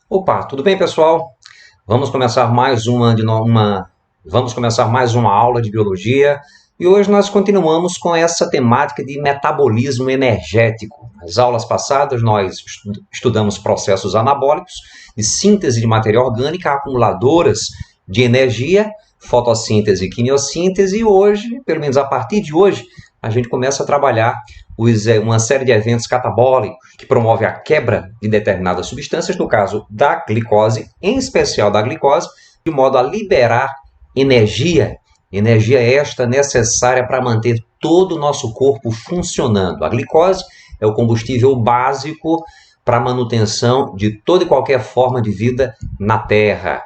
Opa, tudo bem, pessoal? Vamos começar mais vamos começar mais uma aula de biologia e hoje nós continuamos com essa temática de metabolismo energético. Nas aulas passadas nós estudamos processos anabólicos de síntese de matéria orgânica, acumuladoras de energia, fotossíntese e quimiossíntese e hoje, pelo menos a partir de hoje, a gente começa a trabalhar uma série de eventos catabólicos que promove a quebra de determinadas substâncias, no caso da glicose, em especial da glicose, de modo a liberar energia, energia esta necessária para manter todo o nosso corpo funcionando. A glicose é o combustível básico para a manutenção de toda e qualquer forma de vida na Terra.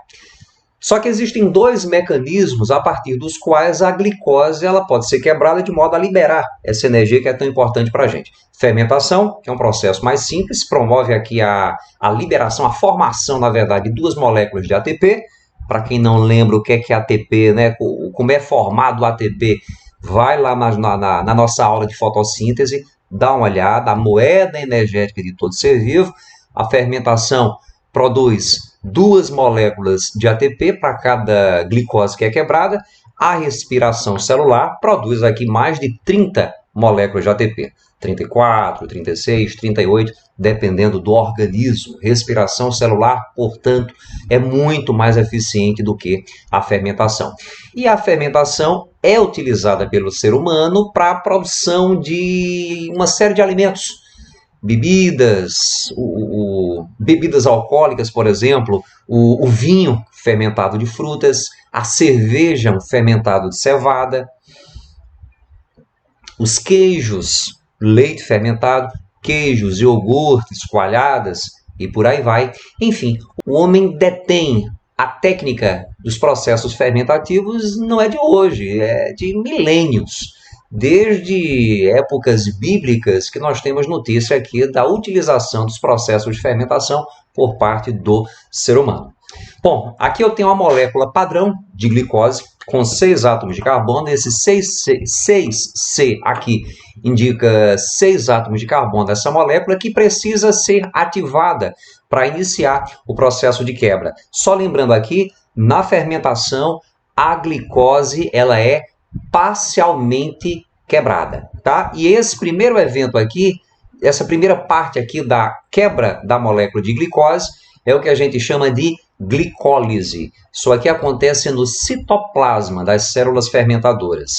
Só que existem dois mecanismos a partir dos quais a glicose ela pode ser quebrada de modo a liberar essa energia que é tão importante para a gente. Fermentação, que é um processo mais simples, promove aqui a liberação, a formação, na verdade, de duas moléculas de ATP. Para quem não lembra o que é ATP, né, como é formado o ATP, vai lá na nossa aula de fotossíntese, dá uma olhada, a moeda energética de todo ser vivo. A fermentação produz duas moléculas de ATP para cada glicose que é quebrada. A respiração celular produz aqui mais de 30 moléculas de ATP. 34, 36, 38, dependendo do organismo. Respiração celular, portanto, é muito mais eficiente do que a fermentação. E a fermentação é utilizada pelo ser humano para a produção de uma série de alimentos. Bebidas, bebidas alcoólicas, por exemplo, o vinho fermentado de frutas, a cerveja fermentado de cevada, os queijos, leite fermentado, queijos, iogurtes, coalhadas e por aí vai. Enfim, o homem detém a técnica dos processos fermentativos não é de hoje, é de milênios. Desde épocas bíblicas que nós temos notícia aqui da utilização dos processos de fermentação por parte do ser humano. Bom, aqui eu tenho uma molécula padrão de glicose com 6 átomos de carbono. Esse 6C aqui indica 6 átomos de carbono dessa molécula que precisa ser ativada para iniciar o processo de quebra. Só lembrando aqui, na fermentação, a glicose ela é parcialmente quebrada, tá? E esse primeiro evento aqui, essa primeira parte aqui da quebra da molécula de glicose é o que a gente chama de glicólise. Isso aqui acontece no citoplasma das células fermentadoras.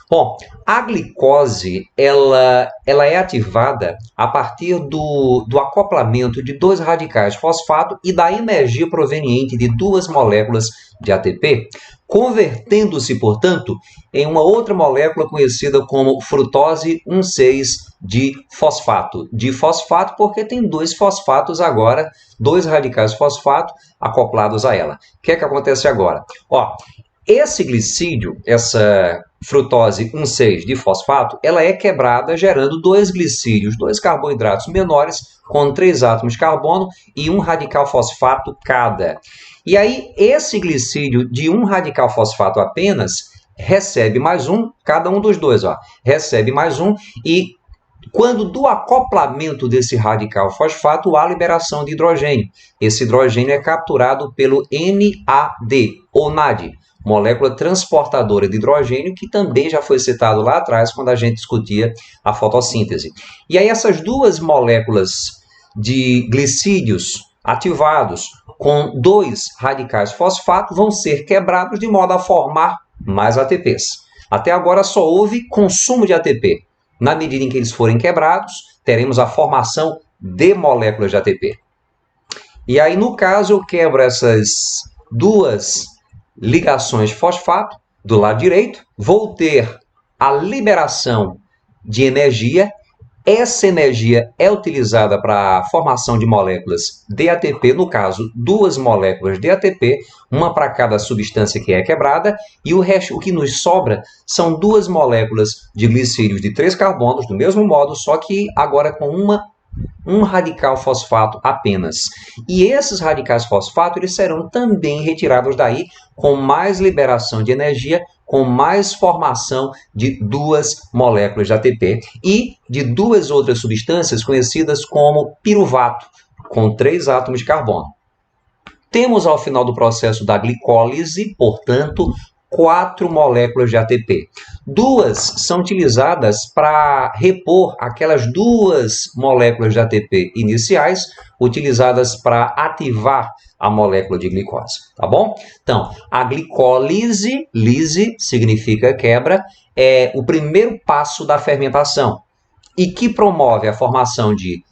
Bom, a glicose ela é ativada a partir do acoplamento de dois radicais fosfato e da energia proveniente de duas moléculas de ATP, convertendo-se, portanto, em uma outra molécula conhecida como frutose 1,6 fosfato. De fosfato porque tem dois fosfatos agora, dois radicais fosfato acoplados a ela. O que é que acontece agora? Esse glicídio, essa frutose 1,6 fosfato, ela é quebrada gerando dois glicídios, dois carboidratos menores com 3 átomos de carbono e um radical fosfato cada. E aí, esse glicídio de um radical fosfato apenas recebe mais um, cada um dos dois, recebe mais um, e quando do acoplamento desse radical fosfato, há liberação de hidrogênio. Esse hidrogênio é capturado pelo NAD, ou NAD, molécula transportadora de hidrogênio, que também já foi citado lá atrás, quando a gente discutia a fotossíntese. E aí essas duas moléculas de glicídios ativados com dois radicais fosfato vão ser quebrados de modo a formar mais ATPs. Até agora só houve consumo de ATP. Na medida em que eles forem quebrados, teremos a formação de moléculas de ATP. E aí, no caso, eu quebro essas duas ligações de fosfato do lado direito, vou ter a liberação de energia. Essa energia é utilizada para a formação de moléculas de ATP, no caso, duas moléculas de ATP, uma para cada substância que é quebrada, e o que nos sobra são duas moléculas de glicídios de 3 carbonos, do mesmo modo, só que agora com um radical fosfato apenas. E esses radicais fosfato eles serão também retirados daí com mais liberação de energia, com mais formação de duas moléculas de ATP e de duas outras substâncias conhecidas como piruvato, com 3 átomos de carbono. Temos ao final do processo da glicólise, portanto, 4 moléculas de ATP. 2 são utilizadas para repor aquelas 2 moléculas de ATP iniciais, utilizadas para ativar a molécula de glicose, tá bom? Então, a glicólise, lise significa quebra, é o primeiro passo da fermentação e que promove a formação de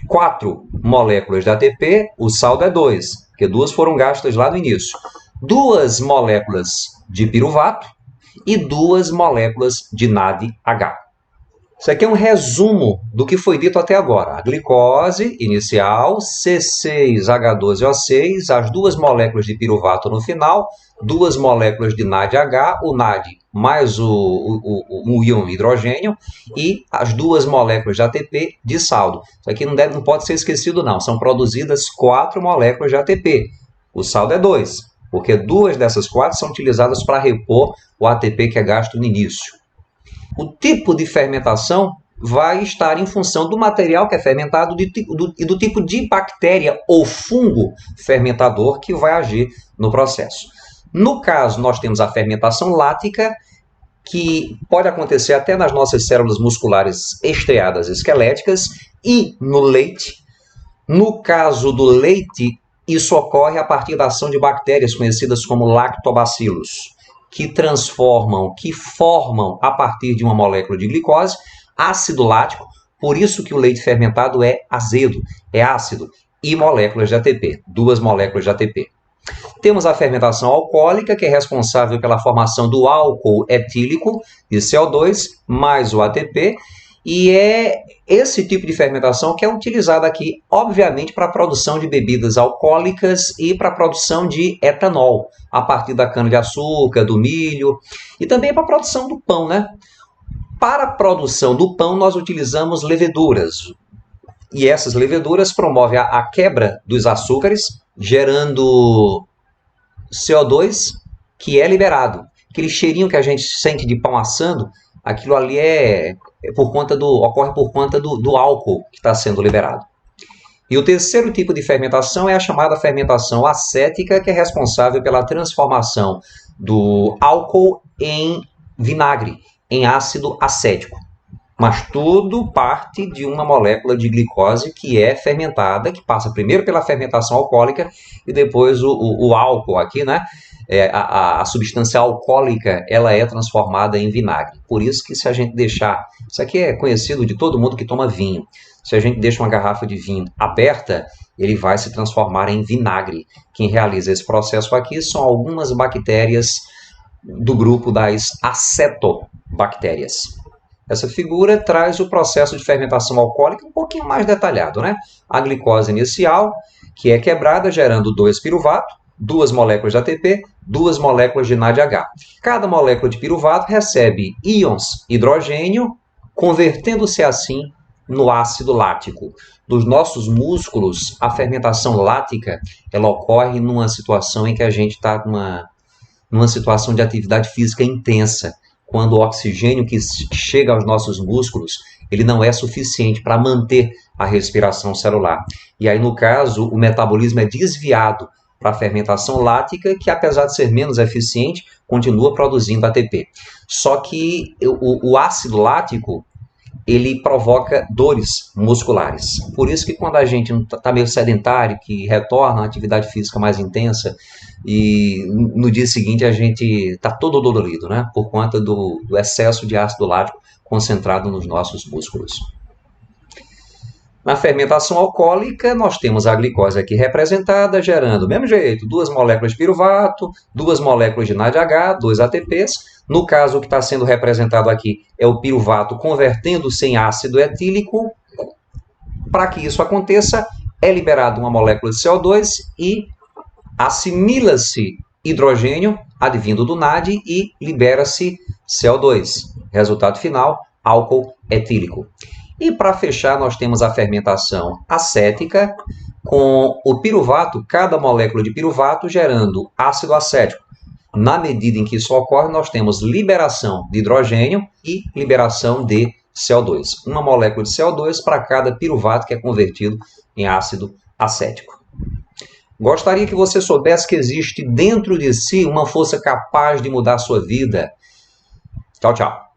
4 moléculas de ATP, o saldo é 2, porque 2 foram gastas lá no início. 2 moléculas de piruvato e 2 moléculas de NADH. Isso aqui é um resumo do que foi dito até agora. A glicose inicial, C6H12O6, as 2 moléculas de piruvato no final, 2 moléculas de NADH, o NAD mais o íon hidrogênio e as 2 moléculas de ATP de saldo. Isso aqui não pode ser esquecido não, são produzidas 4 moléculas de ATP. O saldo é 2, porque 2 dessas 4 são utilizadas para repor o ATP que é gasto no início. O tipo de fermentação vai estar em função do material que é fermentado e do tipo de bactéria ou fungo fermentador que vai agir no processo. No caso, nós temos a fermentação lática, que pode acontecer até nas nossas células musculares estriadas esqueléticas e no leite. No caso do leite, isso ocorre a partir da ação de bactérias conhecidas como lactobacilos, que formam a partir de uma molécula de glicose, ácido lático, por isso que o leite fermentado é azedo, é ácido, e moléculas de ATP, 2 moléculas de ATP. Temos a fermentação alcoólica, que é responsável pela formação do álcool etílico de CO2 mais o ATP, e é esse tipo de fermentação que é utilizada aqui, obviamente, para a produção de bebidas alcoólicas e para a produção de etanol, a partir da cana-de-açúcar, do milho, e também para a produção do pão, né? Para a produção do pão, nós utilizamos leveduras, e essas leveduras promovem a quebra dos açúcares, gerando CO2, que é liberado. Aquele cheirinho que a gente sente de pão assando, aquilo ali ocorre por conta do álcool que está sendo liberado. E o terceiro tipo de fermentação é a chamada fermentação acética, que é responsável pela transformação do álcool em vinagre, em ácido acético. Mas tudo parte de uma molécula de glicose que é fermentada, que passa primeiro pela fermentação alcoólica e depois o álcool aqui, né? A substância alcoólica, ela é transformada em vinagre. Por isso que se a gente deixar... Isso aqui é conhecido de todo mundo que toma vinho. Se a gente deixa uma garrafa de vinho aberta, ele vai se transformar em vinagre. Quem realiza esse processo aqui são algumas bactérias do grupo das acetobactérias. Essa figura traz o processo de fermentação alcoólica um pouquinho mais detalhado, né? A glicose inicial, que é quebrada, gerando 2 piruvato, 2 moléculas de ATP, 2 moléculas de NADH. Cada molécula de piruvato recebe íons hidrogênio, convertendo-se assim no ácido lático. Nos nossos músculos, a fermentação lática ela ocorre numa situação em que a gente está numa situação de atividade física intensa, quando o oxigênio que chega aos nossos músculos ele não é suficiente para manter a respiração celular. E aí, no caso, o metabolismo é desviado para a fermentação lática, que apesar de ser menos eficiente, continua produzindo ATP. Só que o ácido lático ele provoca dores musculares. Por isso que quando a gente está meio sedentário, que retorna à atividade física mais intensa, e no dia seguinte a gente está todo dolorido, né? Por conta do excesso de ácido lático concentrado nos nossos músculos. Na fermentação alcoólica, nós temos a glicose aqui representada, gerando, do mesmo jeito, 2 moléculas de piruvato, 2 moléculas de NADH, 2 ATPs. No caso, o que está sendo representado aqui é o piruvato convertendo-se em ácido etílico. Para que isso aconteça, é liberada uma molécula de CO2 e assimila-se hidrogênio advindo do NAD e libera-se CO2. Resultado final, álcool etílico. E para fechar, nós temos a fermentação acética, com o piruvato, cada molécula de piruvato gerando ácido acético. Na medida em que isso ocorre, nós temos liberação de hidrogênio e liberação de CO2. Uma molécula de CO2 para cada piruvato que é convertido em ácido acético. Gostaria que você soubesse que existe dentro de si uma força capaz de mudar a sua vida. Tchau, tchau.